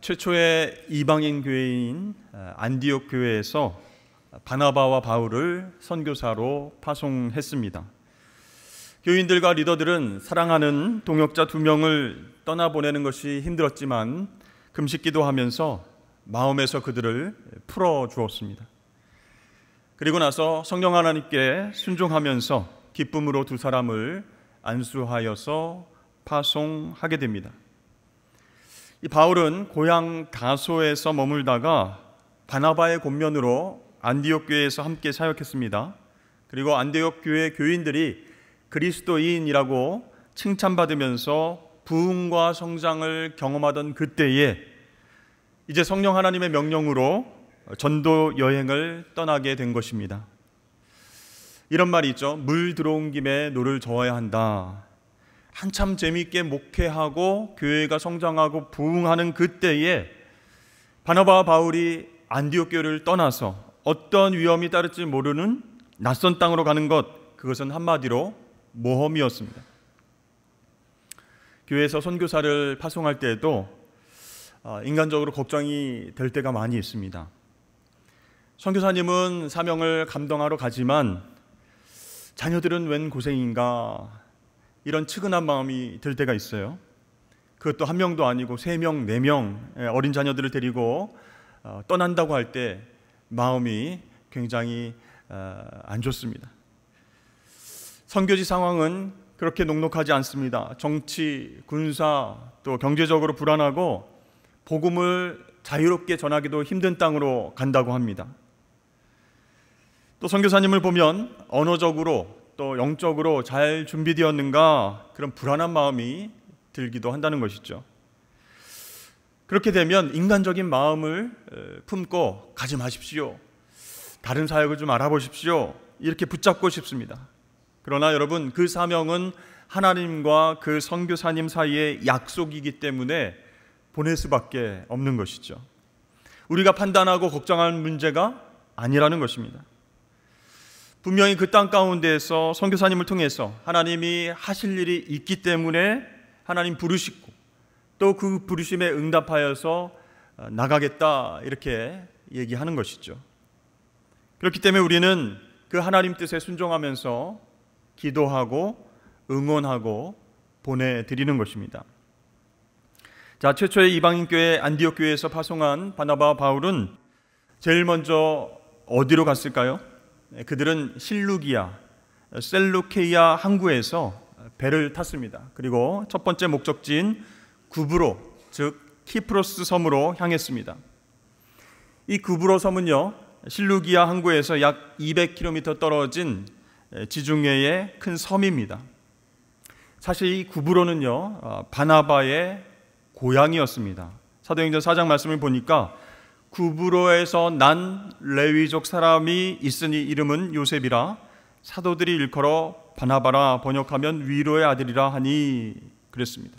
최초의 이방인 교회인 안디옥 교회에서 바나바와 바울을 선교사로 파송했습니다. 교인들과 리더들은 사랑하는 동역자 2명을 떠나보내는 것이 힘들었지만 금식 기도하면서 마음에서 그들을 풀어주었습니다. 그리고 나서 성령 하나님께 순종하면서 기쁨으로 2사람을 안수하여서 파송하게 됩니다. 이 바울은 고향 다소에서 머물다가 바나바의 권면으로 안디옥 교회에서 함께 사역했습니다. 그리고 안디옥 교회 교인들이 그리스도인이라고 칭찬받으면서 부흥과 성장을 경험하던 그때에 이제 성령 하나님의 명령으로 전도 여행을 떠나게 된 것입니다. 이런 말이 있죠. 물 들어온 김에 노를 저어야 한다. 한참 재미있게 목회하고 교회가 성장하고 부흥하는 그때에 바나바와 바울이 안디옥 교회를 떠나서 어떤 위험이 따를지 모르는 낯선 땅으로 가는 것, 그것은 한마디로 모험이었습니다. 교회에서 선교사를 파송할 때에도 인간적으로 걱정이 될 때가 많이 있습니다. 선교사님은 사명을 감당하러 가지만 자녀들은 웬 고생인가, 이런 측은한 마음이 들 때가 있어요. 그것도 1명도 아니고 3명, 4명 어린 자녀들을 데리고 떠난다고 할 때 마음이 굉장히 안 좋습니다. 선교지 상황은 그렇게 녹록하지 않습니다. 정치, 군사, 또 경제적으로 불안하고 복음을 자유롭게 전하기도 힘든 땅으로 간다고 합니다. 또 선교사님을 보면 언어적으로 또 영적으로 잘 준비되었는가, 그런 불안한 마음이 들기도 한다는 것이죠. 그렇게 되면 인간적인 마음을 품고 가지 마십시오, 다른 사역을 좀 알아보십시오, 이렇게 붙잡고 싶습니다. 그러나 여러분, 그 사명은 하나님과 그 선교사님 사이의 약속이기 때문에 보낼 수밖에 없는 것이죠. 우리가 판단하고 걱정하는 문제가 아니라는 것입니다. 분명히 그 땅 가운데에서 선교사님을 통해서 하나님이 하실 일이 있기 때문에 하나님 부르시고 또 그 부르심에 응답하여서 나가겠다, 이렇게 얘기하는 것이죠. 그렇기 때문에 우리는 그 하나님 뜻에 순종하면서 기도하고 응원하고 보내드리는 것입니다. 자, 최초의 이방인 교회 안디옥 교회에서 파송한 바나바와 바울은 제일 먼저 어디로 갔을까요? 그들은 실루기아, 셀루케이아 항구에서 배를 탔습니다. 그리고 첫 번째 목적지인 구브로, 즉 키프로스 섬으로 향했습니다. 이 구브로 섬은요, 실루기아 항구에서 약 200km 떨어진 지중해의 큰 섬입니다. 사실 이 구브로는요, 바나바의 고향이었습니다. 사도행전 4장 말씀을 보니까 구브로에서 난 레위족 사람이 있으니 이름은 요셉이라, 사도들이 일컬어 바나바라 번역하면 위로의 아들이라 하니, 그랬습니다.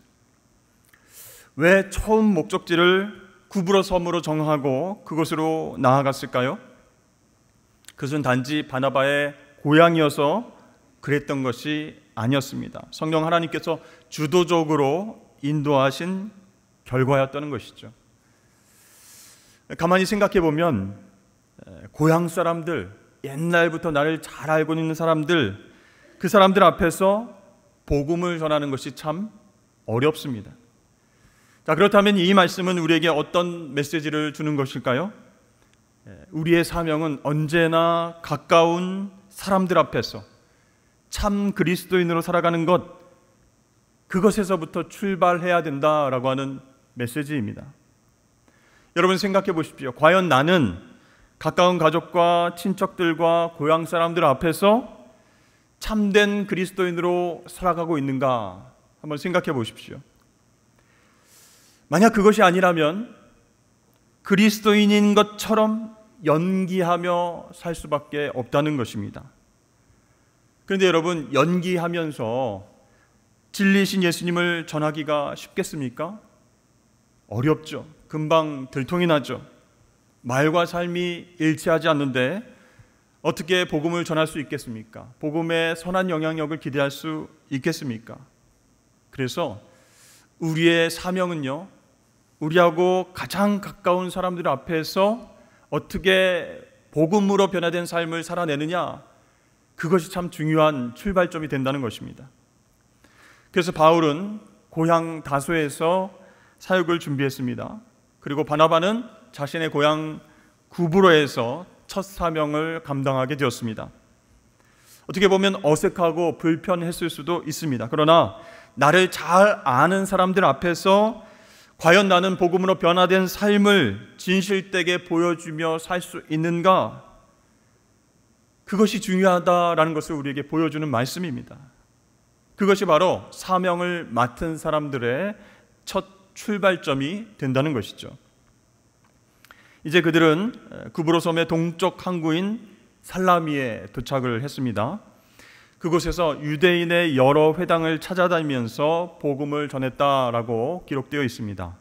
왜 처음 목적지를 구브로 섬으로 정하고 그곳으로 나아갔을까요? 그것은 단지 바나바의 고향이어서 그랬던 것이 아니었습니다. 성령 하나님께서 주도적으로 인도하신 결과였다는 것이죠. 가만히 생각해 보면 고향 사람들, 옛날부터 나를 잘 알고 있는 사람들, 그 사람들 앞에서 복음을 전하는 것이 참 어렵습니다. 자, 그렇다면 이 말씀은 우리에게 어떤 메시지를 주는 것일까요? 우리의 사명은 언제나 가까운 사람들 앞에서 참 그리스도인으로 살아가는 것, 그것에서부터 출발해야 된다라고 하는 메시지입니다. 여러분 생각해 보십시오. 과연 나는 가까운 가족과 친척들과 고향 사람들 앞에서 참된 그리스도인으로 살아가고 있는가 한번 생각해 보십시오. 만약 그것이 아니라면 그리스도인인 것처럼 연기하며 살 수밖에 없다는 것입니다. 그런데 여러분, 연기하면서 진리이신 예수님을 전하기가 쉽겠습니까? 어렵죠. 금방 들통이 나죠. 말과 삶이 일치하지 않는데 어떻게 복음을 전할 수 있겠습니까? 복음의 선한 영향력을 기대할 수 있겠습니까? 그래서 우리의 사명은요, 우리하고 가장 가까운 사람들 앞에서 어떻게 복음으로 변화된 삶을 살아내느냐, 그것이 참 중요한 출발점이 된다는 것입니다. 그래서 바울은 고향 다소에서 사역을 준비했습니다. 그리고 바나바는 자신의 고향 구브로에서 첫 사명을 감당하게 되었습니다. 어떻게 보면 어색하고 불편했을 수도 있습니다. 그러나 나를 잘 아는 사람들 앞에서 과연 나는 복음으로 변화된 삶을 진실되게 보여주며 살 수 있는가? 그것이 중요하다라는 것을 우리에게 보여주는 말씀입니다. 그것이 바로 사명을 맡은 사람들의 첫 출발점이 된다는 것이죠. 이제 그들은 구브로 섬의 동쪽 항구인 살라미에 도착을 했습니다. 그곳에서 유대인의 여러 회당을 찾아다니면서 복음을 전했다라고 기록되어 있습니다.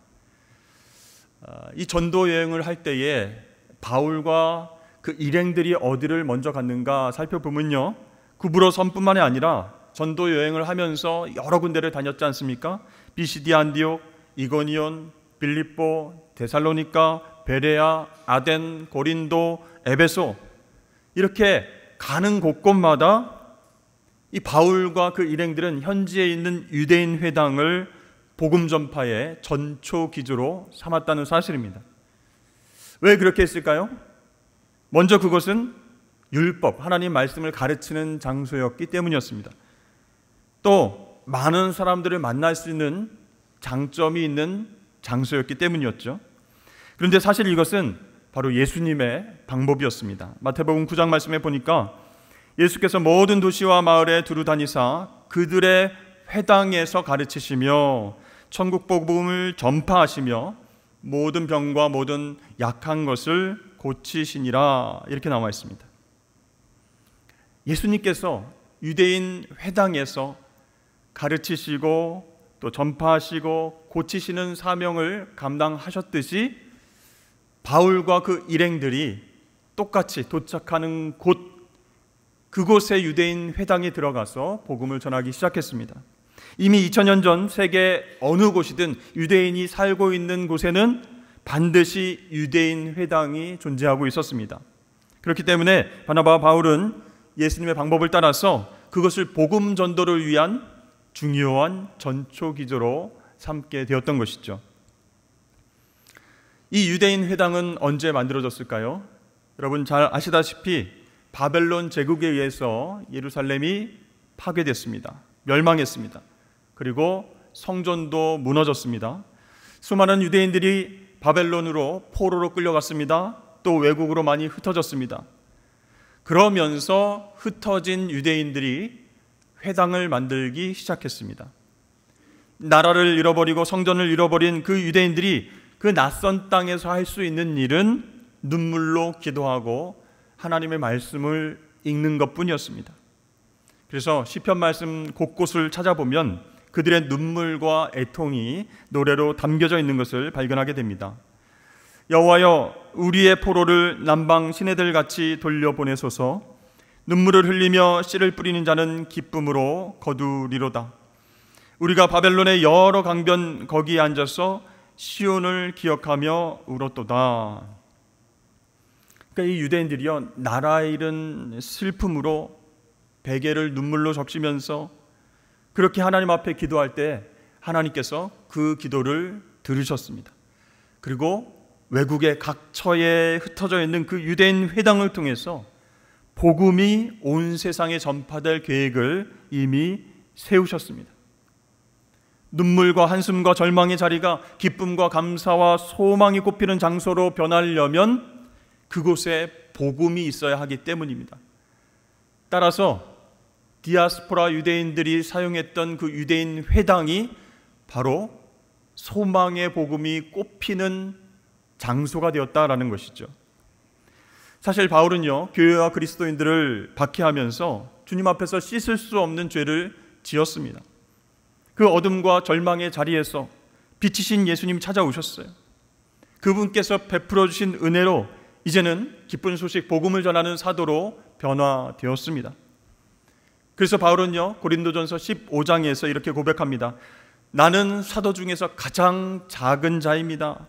이 전도 여행을 할 때에 바울과 그 일행들이 어디를 먼저 갔는가 살펴보면요, 구브로 섬뿐만이 아니라 전도 여행을 하면서 여러 군데를 다녔지 않습니까? 비시디 안디옥, 이고니온, 빌립보, 데살로니가, 베레아, 아덴, 고린도, 에베소, 이렇게 가는 곳곳마다 이 바울과 그 일행들은 현지에 있는 유대인 회당을 복음 전파의 전초 기조로 삼았다는 사실입니다. 왜 그렇게 했을까요? 먼저 그것은 율법, 하나님 말씀을 가르치는 장소였기 때문이었습니다. 또 많은 사람들을 만날 수 있는 장점이 있는 장소였기 때문이었죠. 그런데 사실 이것은 바로 예수님의 방법이었습니다. 마태복음 9장 말씀에 보니까 예수께서 모든 도시와 마을에 두루 다니사 그들의 회당에서 가르치시며 천국 복음을 전파하시며 모든 병과 모든 약한 것을 고치시니라, 이렇게 나와 있습니다. 예수님께서 유대인 회당에서 가르치시고 또 전파하시고 고치시는 사명을 감당하셨듯이 바울과 그 일행들이 똑같이 도착하는 곳, 그곳에 유대인 회당에 들어가서 복음을 전하기 시작했습니다. 이미 2000년 전 세계 어느 곳이든 유대인이 살고 있는 곳에는 반드시 유대인 회당이 존재하고 있었습니다. 그렇기 때문에 바나바와 바울은 예수님의 방법을 따라서 그것을 복음 전도를 위한 중요한 전초 기조로 삼게 되었던 것이죠. 이 유대인 회당은 언제 만들어졌을까요? 여러분 잘 아시다시피 바벨론 제국에 의해서 예루살렘이 파괴됐습니다. 멸망했습니다. 그리고 성전도 무너졌습니다. 수많은 유대인들이 바벨론으로 포로로 끌려갔습니다. 또 외국으로 많이 흩어졌습니다. 그러면서 흩어진 유대인들이 회당을 만들기 시작했습니다. 나라를 잃어버리고 성전을 잃어버린 그 유대인들이 그 낯선 땅에서 할 수 있는 일은 눈물로 기도하고 하나님의 말씀을 읽는 것뿐이었습니다. 그래서 시편 말씀 곳곳을 찾아보면 그들의 눈물과 애통이 노래로 담겨져 있는 것을 발견하게 됩니다. 여호와여, 우리의 포로를 남방 시내들 같이 돌려보내소서. 눈물을 흘리며 씨를 뿌리는 자는 기쁨으로 거두리로다. 우리가 바벨론의 여러 강변 거기에 앉아서 시온을 기억하며 울었도다. 그러니까 이 유대인들이요, 나라 잃은 슬픔으로 베개를 눈물로 적시면서 그렇게 하나님 앞에 기도할 때 하나님께서 그 기도를 들으셨습니다. 그리고 외국의 각처에 흩어져 있는 그 유대인 회당을 통해서 복음이 온 세상에 전파될 계획을 이미 세우셨습니다. 눈물과 한숨과 절망의 자리가 기쁨과 감사와 소망이 꽃피는 장소로 변하려면 그곳에 복음이 있어야 하기 때문입니다. 따라서 디아스포라 유대인들이 사용했던 그 유대인 회당이 바로 소망의 복음이 꽃피는 장소가 되었다라는 것이죠. 사실 바울은요, 교회와 그리스도인들을 박해하면서 주님 앞에서 씻을 수 없는 죄를 지었습니다. 그 어둠과 절망의 자리에서 빛이신 예수님 찾아오셨어요. 그분께서 베풀어 주신 은혜로 이제는 기쁜 소식 복음을 전하는 사도로 변화되었습니다. 그래서 바울은요, 고린도전서 15장에서 이렇게 고백합니다. 나는 사도 중에서 가장 작은 자입니다.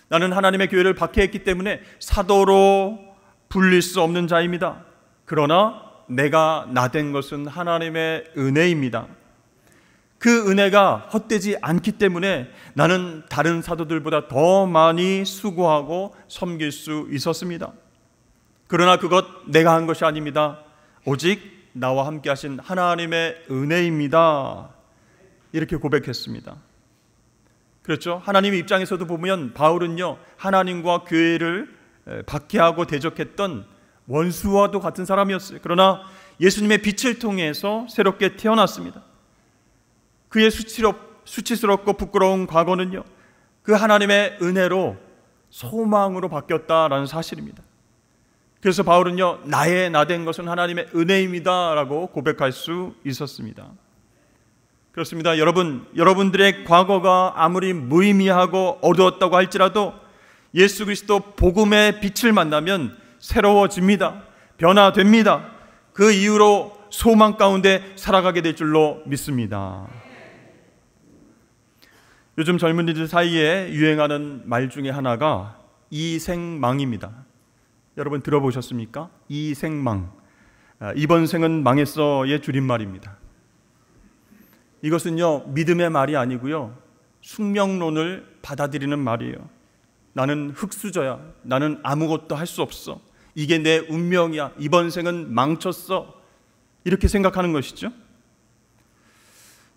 나는 하나님의 교회를 박해했기 때문에 사도로 불릴 수 없는 자입니다. 그러나 내가 나된 것은 하나님의 은혜입니다. 그 은혜가 헛되지 않기 때문에 나는 다른 사도들보다 더 많이 수고하고 섬길 수 있었습니다. 그러나 그것 내가 한 것이 아닙니다. 오직 나와 함께 하신 하나님의 은혜입니다. 이렇게 고백했습니다. 그렇죠? 하나님의 입장에서도 보면 바울은요, 하나님과 교회를 박해하고 대적했던 원수와도 같은 사람이었어요. 그러나 예수님의 빛을 통해서 새롭게 태어났습니다. 그의 수치스럽고 부끄러운 과거는요, 그 하나님의 은혜로 소망으로 바뀌었다라는 사실입니다. 그래서 바울은요, 나의 나된 것은 하나님의 은혜입니다 라고 고백할 수 있었습니다. 그렇습니다. 여러분들의 과거가 아무리 무의미하고 어두웠다고 할지라도 예수 그리스도 복음의 빛을 만나면 새로워집니다. 변화됩니다. 그 이후로 소망 가운데 살아가게 될 줄로 믿습니다. 요즘 젊은이들 사이에 유행하는 말 중에 하나가 이생망입니다. 여러분 들어보셨습니까? 이생망. 이번 생은 망했어의 줄임말입니다. 이것은요, 믿음의 말이 아니고요, 숙명론을 받아들이는 말이에요. 나는 흙수저야. 나는 아무것도 할 수 없어. 이게 내 운명이야. 이번 생은 망쳤어. 이렇게 생각하는 것이죠.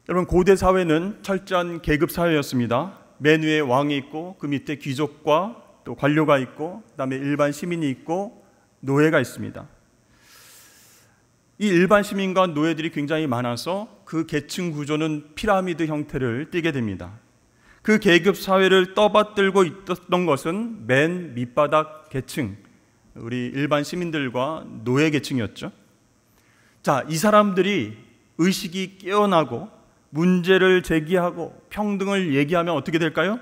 여러분, 고대 사회는 철저한 계급 사회였습니다. 맨 위에 왕이 있고 그 밑에 귀족과 또 관료가 있고 그다음에 일반 시민이 있고 노예가 있습니다. 이 일반 시민과 노예들이 굉장히 많아서 그 계층 구조는 피라미드 형태를 띠게 됩니다. 그 계급 사회를 떠받들고 있던 것은 맨 밑바닥 계층, 우리 일반 시민들과 노예 계층이었죠. 자, 이 사람들이 의식이 깨어나고 문제를 제기하고 평등을 얘기하면 어떻게 될까요?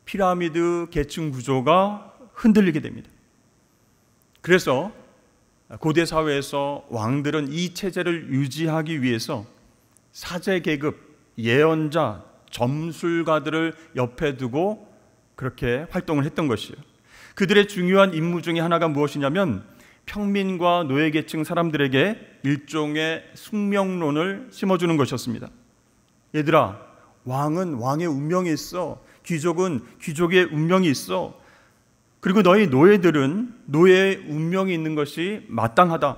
피라미드 계층 구조가 흔들리게 됩니다. 그래서 고대 사회에서 왕들은 이 체제를 유지하기 위해서 사제 계급, 예언자, 점술가들을 옆에 두고 그렇게 활동을 했던 것이에요. 그들의 중요한 임무 중에 하나가 무엇이냐면 평민과 노예계층 사람들에게 일종의 숙명론을 심어주는 것이었습니다. 얘들아, 왕은 왕의 운명이 있어. 귀족은 귀족의 운명이 있어. 그리고 너희 노예들은 노예의 운명이 있는 것이 마땅하다.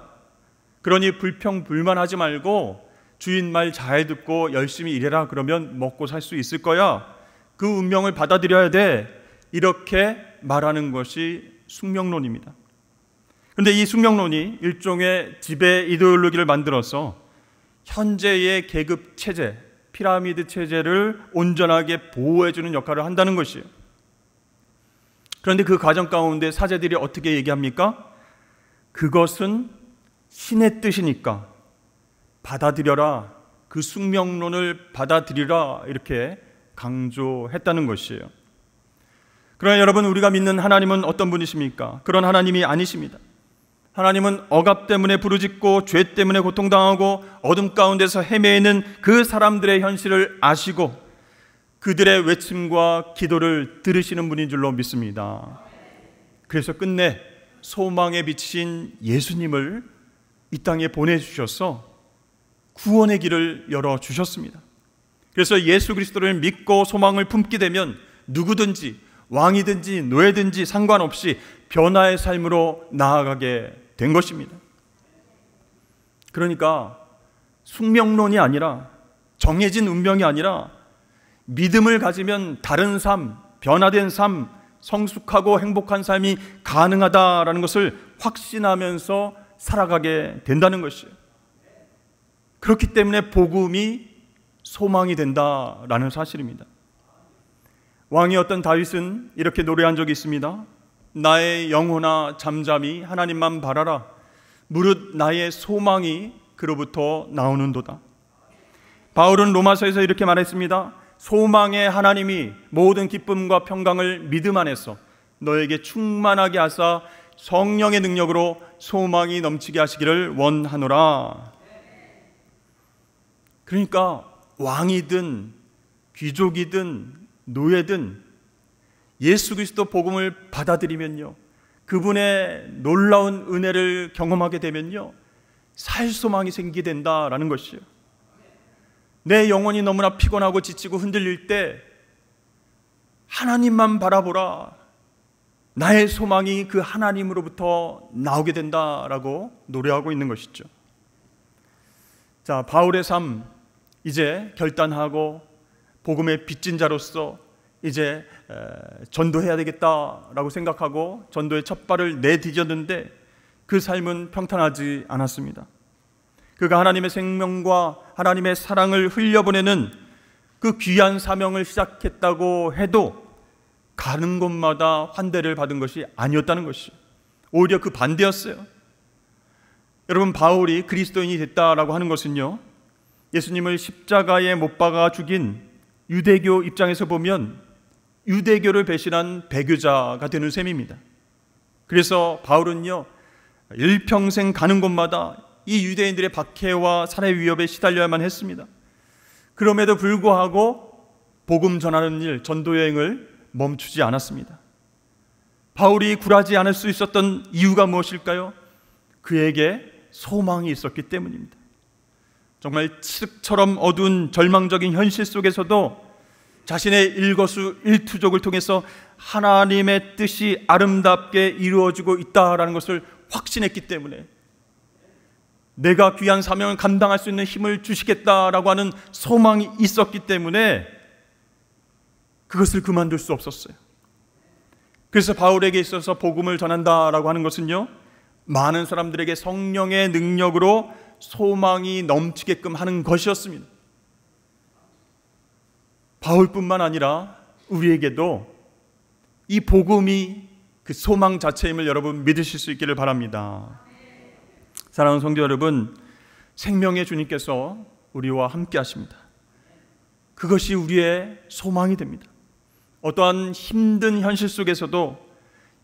그러니 불평불만하지 말고 주인 말 잘 듣고 열심히 일해라. 그러면 먹고 살 수 있을 거야. 그 운명을 받아들여야 돼. 이렇게 말하는 것이 숙명론입니다. 그런데 이 숙명론이 일종의 지배 이데올로기를 만들어서 현재의 계급 체제, 피라미드 체제를 온전하게 보호해주는 역할을 한다는 것이에요. 그런데 그 과정 가운데 사제들이 어떻게 얘기합니까? 그것은 신의 뜻이니까 받아들여라. 그 숙명론을 받아들이라. 이렇게 강조했다는 것이에요. 그러나 여러분, 우리가 믿는 하나님은 어떤 분이십니까? 그런 하나님이 아니십니다. 하나님은 억압 때문에 부르짖고 죄 때문에 고통당하고 어둠 가운데서 헤매이는 그 사람들의 현실을 아시고 그들의 외침과 기도를 들으시는 분인 줄로 믿습니다. 그래서 끝내 소망의 빛인 예수님을 이 땅에 보내주셔서 구원의 길을 열어주셨습니다. 그래서 예수 그리스도를 믿고 소망을 품게 되면 누구든지 왕이든지 노예든지 상관없이 변화의 삶으로 나아가게 된 것입니다. 그러니까 숙명론이 아니라 정해진 운명이 아니라 믿음을 가지면 다른 삶, 변화된 삶, 성숙하고 행복한 삶이 가능하다라는 것을 확신하면서 살아가게 된다는 것이에요. 그렇기 때문에 복음이 소망이 된다라는 사실입니다. 왕이었던 다윗은 이렇게 노래한 적이 있습니다. 나의 영혼아 잠잠히 하나님만 바라라. 무릇 나의 소망이 그로부터 나오는도다. 바울은 로마서에서 이렇게 말했습니다. 소망의 하나님이 모든 기쁨과 평강을 믿음 안에서 너에게 충만하게 하사 성령의 능력으로 소망이 넘치게 하시기를 원하노라. 그러니까 왕이든 귀족이든 노예든 예수 그리스도 복음을 받아들이면요, 그분의 놀라운 은혜를 경험하게 되면요, 살 소망이 생기게 된다라는 것이요. 내 영혼이 너무나 피곤하고 지치고 흔들릴 때 하나님만 바라보라. 나의 소망이 그 하나님으로부터 나오게 된다라고 노래하고 있는 것이죠. 자, 바울의 삶 이제 결단하고 복음의 빚진 자로서 이제 전도해야 되겠다라고 생각하고 전도의 첫 발을 내디뎠는데 그 삶은 평탄하지 않았습니다. 그가 하나님의 생명과 하나님의 사랑을 흘려보내는 그 귀한 사명을 시작했다고 해도 가는 곳마다 환대를 받은 것이 아니었다는 것이, 오히려 그 반대였어요. 여러분, 바울이 그리스도인이 됐다라고 하는 것은요, 예수님을 십자가에 못 박아 죽인 유대교 입장에서 보면 유대교를 배신한 배교자가 되는 셈입니다. 그래서 바울은요, 일평생 가는 곳마다 이 유대인들의 박해와 살해 위협에 시달려야만 했습니다. 그럼에도 불구하고 복음 전하는 일, 전도 여행을 멈추지 않았습니다. 바울이 굴하지 않을 수 있었던 이유가 무엇일까요? 그에게 소망이 있었기 때문입니다. 정말 칠흑처럼 어두운 절망적인 현실 속에서도 자신의 일거수일투족을 통해서 하나님의 뜻이 아름답게 이루어지고 있다라는 것을 확신했기 때문에, 내가 귀한 사명을 감당할 수 있는 힘을 주시겠다라고 하는 소망이 있었기 때문에 그것을 그만둘 수 없었어요. 그래서 바울에게 있어서 복음을 전한다라고 하는 것은요, 많은 사람들에게 성령의 능력으로 소망이 넘치게끔 하는 것이었습니다. 바울뿐만 아니라 우리에게도 이 복음이 그 소망 자체임을 여러분 믿으실 수 있기를 바랍니다. 사랑하는 성도 여러분, 생명의 주님께서 우리와 함께 하십니다. 그것이 우리의 소망이 됩니다. 어떠한 힘든 현실 속에서도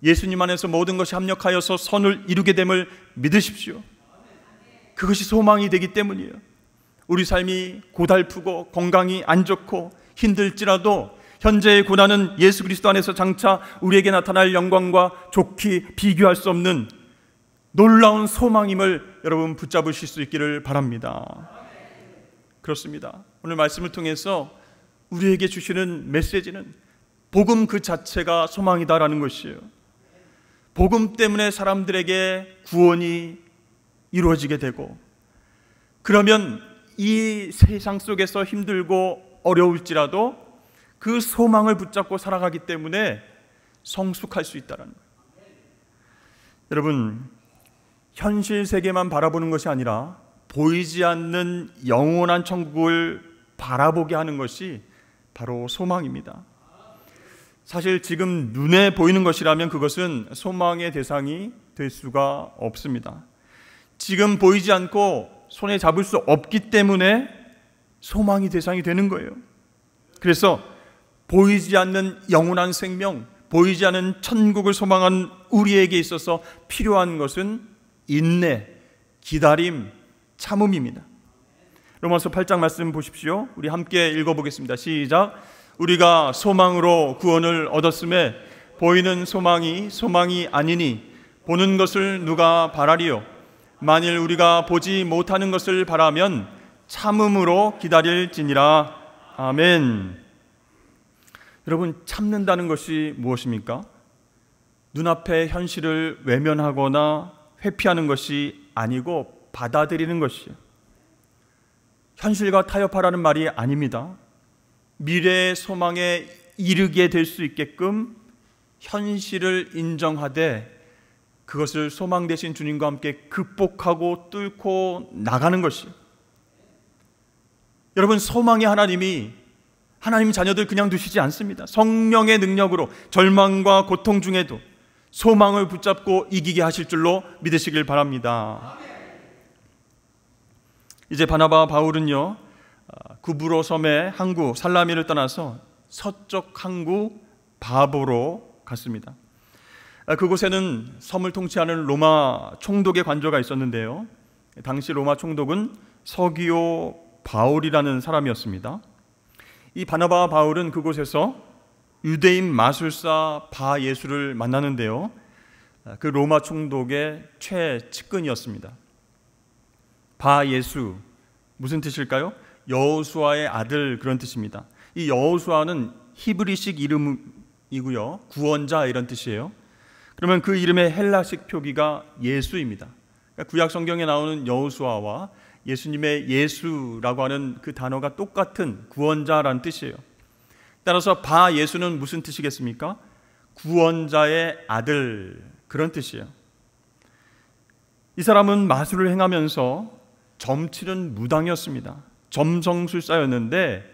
예수님 안에서 모든 것이 합력하여서 선을 이루게 됨을 믿으십시오. 그것이 소망이 되기 때문이에요. 우리 삶이 고달프고 건강이 안 좋고 힘들지라도 현재의 고난은 예수 그리스도 안에서 장차 우리에게 나타날 영광과 좋게 비교할 수 없는 놀라운 소망임을 여러분 붙잡으실 수 있기를 바랍니다. 그렇습니다. 오늘 말씀을 통해서 우리에게 주시는 메시지는 복음 그 자체가 소망이다라는 것이에요. 복음 때문에 사람들에게 구원이 이루어지게 되고, 그러면 이 세상 속에서 힘들고 어려울지라도 그 소망을 붙잡고 살아가기 때문에 성숙할 수 있다는 거예요. 여러분, 현실 세계만 바라보는 것이 아니라 보이지 않는 영원한 천국을 바라보게 하는 것이 바로 소망입니다. 사실 지금 눈에 보이는 것이라면 그것은 소망의 대상이 될 수가 없습니다. 지금 보이지 않고 손에 잡을 수 없기 때문에 소망이 대상이 되는 거예요. 그래서 보이지 않는 영원한 생명, 보이지 않는 천국을 소망한 우리에게 있어서 필요한 것은 인내, 기다림, 참음입니다. 로마서 8장 말씀 보십시오. 우리 함께 읽어보겠습니다. 시작. 우리가 소망으로 구원을 얻었음에 보이는 소망이 소망이 아니니 보는 것을 누가 바라리요? 만일 우리가 보지 못하는 것을 바라면 참음으로 기다릴지니라. 아멘. 여러분, 참는다는 것이 무엇입니까? 눈앞의 현실을 외면하거나 회피하는 것이 아니고 받아들이는 것이에요. 현실과 타협하라는 말이 아닙니다. 미래의 소망에 이르게 될 수 있게끔 현실을 인정하되 그것을 소망 되신 주님과 함께 극복하고 뚫고 나가는 것이에요. 여러분, 소망의 하나님이 하나님 자녀들 그냥 두시지 않습니다. 성령의 능력으로 절망과 고통 중에도 소망을 붙잡고 이기게 하실 줄로 믿으시길 바랍니다. 이제 바나바와 바울은요, 구브로 섬의 항구 살라미를 떠나서 서쪽 항구 바보로 갔습니다. 그곳에는 섬을 통치하는 로마 총독의 관저가 있었는데요, 당시 로마 총독은 서기오 바울이라는 사람이었습니다. 이 바나바와 바울은 그곳에서 유대인 마술사 바 예수를 만나는데요, 그 로마 총독의 최측근이었습니다. 바 예수, 무슨 뜻일까요? 여호수아의 아들, 그런 뜻입니다. 이 여호수아는 히브리식 이름이고요, 구원자 이런 뜻이에요. 그러면 그 이름의 헬라식 표기가 예수입니다. 그러니까 구약 성경에 나오는 여호수아와 예수님의 예수라고 하는 그 단어가 똑같은 구원자라는 뜻이에요. 따라서 바 예수는 무슨 뜻이겠습니까? 구원자의 아들, 그런 뜻이에요. 이 사람은 마술을 행하면서 점치는 무당이었습니다. 점성술사였는데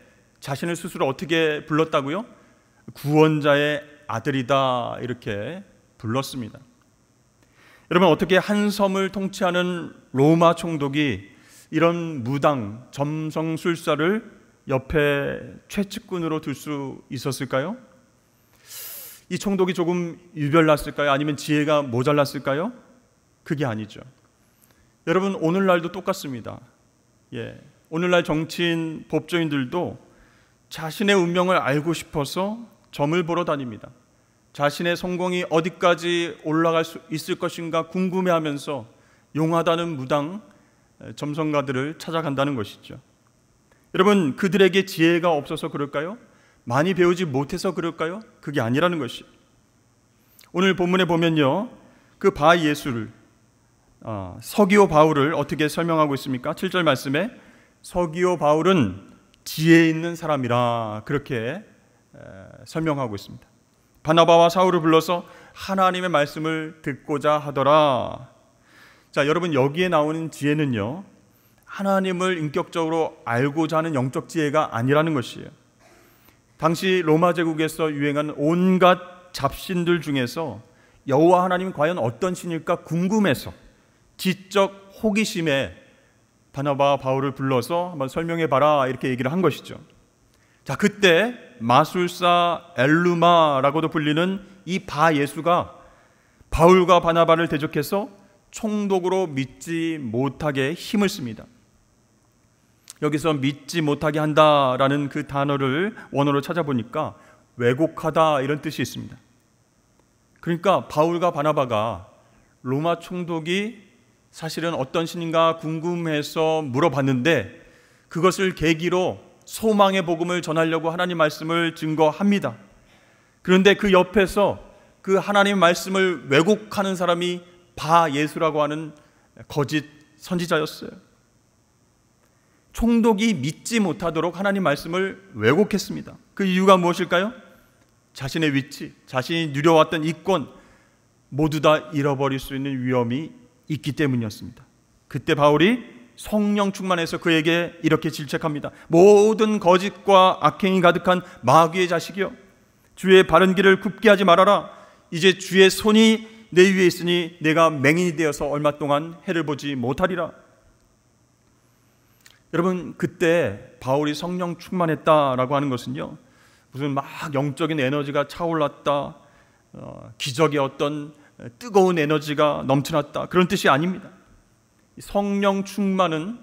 자신을 스스로 어떻게 불렀다고요? 구원자의 아들이다, 이렇게 불렀습니다. 여러분, 어떻게 한 섬을 통치하는 로마 총독이 이런 무당, 점성술사를 옆에 최측근으로 둘 수 있었을까요? 이 총독이 조금 유별났을까요? 아니면 지혜가 모자랐을까요? 그게 아니죠. 여러분, 오늘날도 똑같습니다. 오늘날 정치인, 법조인들도 자신의 운명을 알고 싶어서 점을 보러 다닙니다. 자신의 성공이 어디까지 올라갈 수 있을 것인가 궁금해하면서 용하다는 무당, 점성가들을 찾아간다는 것이죠. 여러분, 그들에게 지혜가 없어서 그럴까요? 많이 배우지 못해서 그럴까요? 그게 아니라는 것이. 오늘 본문에 보면요, 그 바 예수를, 서기오 바울을 어떻게 설명하고 있습니까? 7절 말씀에 서기오 바울은 지혜 있는 사람이라, 그렇게 설명하고 있습니다. 바나바와 사울을 불러서 하나님의 말씀을 듣고자 하더라. 자, 여러분, 여기에 나오는 지혜는요, 하나님을 인격적으로 알고자 하는 영적 지혜가 아니라는 것이에요. 당시 로마 제국에서 유행한 온갖 잡신들 중에서 여호와 하나님이 과연 어떤 신일까 궁금해서 지적 호기심에 바나바와 바울을 불러서 한번 설명해 봐라, 이렇게 얘기를 한 것이죠. 자, 그때 마술사 엘루마라고도 불리는 이 바 예수가 바울과 바나바를 대적해서 총독으로 믿지 못하게 힘을 씁니다. 여기서 믿지 못하게 한다라는 그 단어를 원어로 찾아보니까 왜곡하다, 이런 뜻이 있습니다. 그러니까 바울과 바나바가 로마 총독이 사실은 어떤 신인가 궁금해서 물어봤는데 그것을 계기로 소망의 복음을 전하려고 하나님 말씀을 증거합니다. 그런데 그 옆에서 그 하나님 말씀을 왜곡하는 사람이 바 예수라고 하는 거짓 선지자였어요. 총독이 믿지 못하도록 하나님 말씀을 왜곡했습니다. 그 이유가 무엇일까요? 자신의 위치, 자신이 누려왔던 이권 모두 다 잃어버릴 수 있는 위험이 있기 때문이었습니다. 그때 바울이 성령 충만해서 그에게 이렇게 질책합니다. 모든 거짓과 악행이 가득한 마귀의 자식이여, 주의 바른 길을 굽게 하지 말아라. 이제 주의 손이 내 위에 있으니 내가 맹인이 되어서 얼마 동안 해를 보지 못하리라. 여러분, 그때 바울이 성령 충만했다라고 하는 것은요, 무슨 막 영적인 에너지가 차올랐다, 기적의 어떤 뜨거운 에너지가 넘쳐났다, 그런 뜻이 아닙니다. 성령 충만은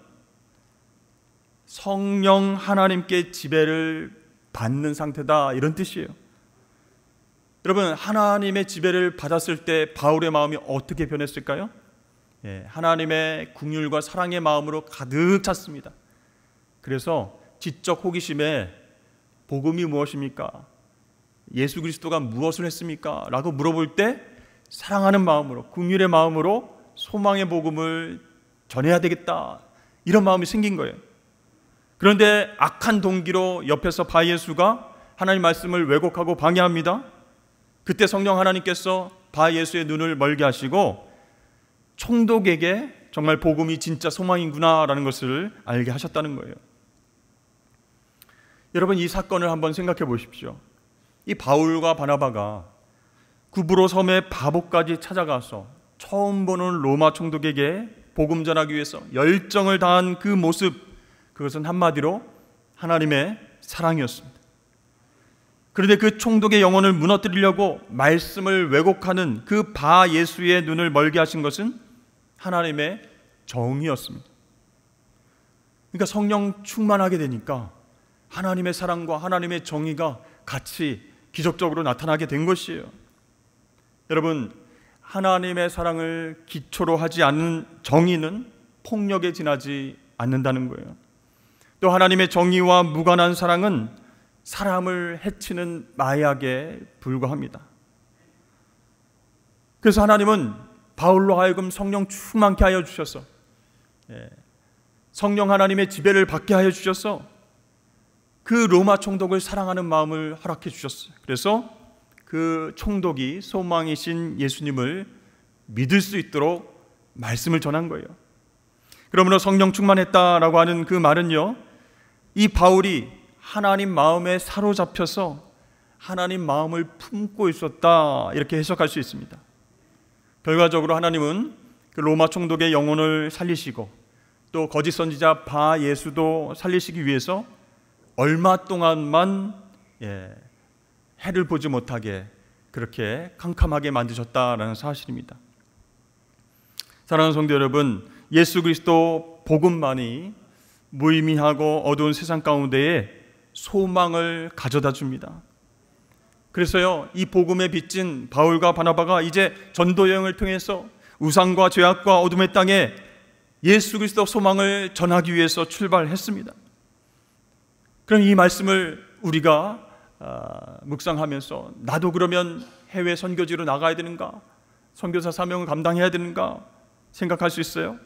성령 하나님께 지배를 받는 상태다, 이런 뜻이에요. 여러분, 하나님의 지배를 받았을 때 바울의 마음이 어떻게 변했을까요? 하나님의 긍휼과 사랑의 마음으로 가득 찼습니다. 그래서 지적 호기심에 복음이 무엇입니까? 예수 그리스도가 무엇을 했습니까? 라고 물어볼 때 사랑하는 마음으로, 긍휼의 마음으로 소망의 복음을 전해야 되겠다, 이런 마음이 생긴 거예요. 그런데 악한 동기로 옆에서 바 예수가 하나님 말씀을 왜곡하고 방해합니다. 그때 성령 하나님께서 바 예수의 눈을 멀게 하시고 총독에게 정말 복음이 진짜 소망이구나라는 것을 알게 하셨다는 거예요. 여러분, 이 사건을 한번 생각해 보십시오. 이 바울과 바나바가 구브로 섬의 바보까지 찾아가서 처음 보는 로마 총독에게 복음 전하기 위해서 열정을 다한 그 모습, 그것은 한마디로 하나님의 사랑이었습니다. 그런데 그 총독의 영혼을 무너뜨리려고 말씀을 왜곡하는 그 바 예수의 눈을 멀게 하신 것은 하나님의 정의였습니다. 그러니까 성령 충만하게 되니까 하나님의 사랑과 하나님의 정의가 같이 기적적으로 나타나게 된 것이에요. 여러분, 하나님의 사랑을 기초로 하지 않는 정의는 폭력에 지나지 않는다는 거예요. 또 하나님의 정의와 무관한 사랑은 사람을 해치는 마약에 불과합니다. 그래서 하나님은 바울로 하여금 성령 충만케 하여 주셔서 성령 하나님의 지배를 받게 하여 주셔서 그 로마 총독을 사랑하는 마음을 허락해 주셨어요. 그래서 그 총독이 소망이신 예수님을 믿을 수 있도록 말씀을 전한 거예요. 그러므로 성령 충만했다라고 하는 그 말은요, 이 바울이 하나님 마음에 사로잡혀서 하나님 마음을 품고 있었다, 이렇게 해석할 수 있습니다. 결과적으로 하나님은 그 로마 총독의 영혼을 살리시고 또 거짓 선지자 바 예수도 살리시기 위해서 얼마 동안만 해를 보지 못하게 그렇게 캄캄하게 만드셨다라는 사실입니다. 사랑하는 성도 여러분, 예수 그리스도 복음만이 무의미하고 어두운 세상 가운데에 소망을 가져다 줍니다. 그래서요, 이 복음에 빚진 바울과 바나바가 이제 전도 여행을 통해서 우상과 죄악과 어둠의 땅에 예수 그리스도 소망을 전하기 위해서 출발했습니다. 그럼 이 말씀을 우리가 묵상하면서 나도 그러면 해외 선교지로 나가야 되는가? 선교사 사명을 감당해야 되는가? 생각할 수 있어요.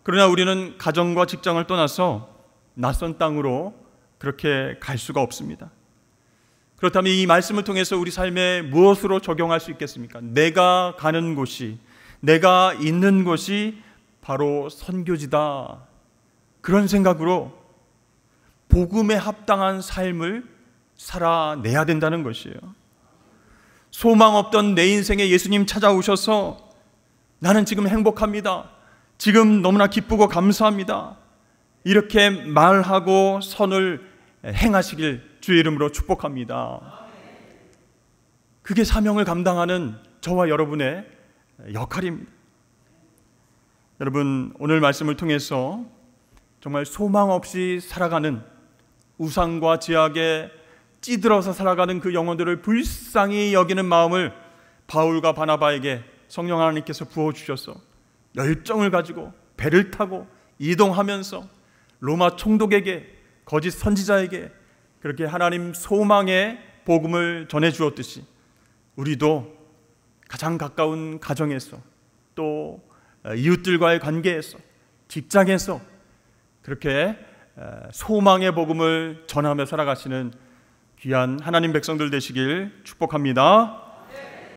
그러나 우리는 가정과 직장을 떠나서 낯선 땅으로 그렇게 갈 수가 없습니다. 그렇다면 이 말씀을 통해서 우리 삶에 무엇으로 적용할 수 있겠습니까? 내가 가는 곳이, 내가 있는 곳이 바로 선교지다, 그런 생각으로 복음에 합당한 삶을 살아내야 된다는 것이에요. 소망 없던 내 인생에 예수님 찾아오셔서 나는 지금 행복합니다, 지금 너무나 기쁘고 감사합니다, 이렇게 말하고 선을 행하시길 주의 이름으로 축복합니다. 그게 사명을 감당하는 저와 여러분의 역할입니다. 여러분, 오늘 말씀을 통해서 정말 소망 없이 살아가는, 우상과 죄악에 찌들어서 살아가는 그 영혼들을 불쌍히 여기는 마음을 바울과 바나바에게 성령 하나님께서 부어주셔서 열정을 가지고 배를 타고 이동하면서 로마 총독에게, 거짓 선지자에게 그렇게 하나님 소망의 복음을 전해주었듯이 우리도 가장 가까운 가정에서, 또 이웃들과의 관계에서, 직장에서 그렇게 소망의 복음을 전하며 살아가시는 귀한 하나님 백성들 되시길 축복합니다.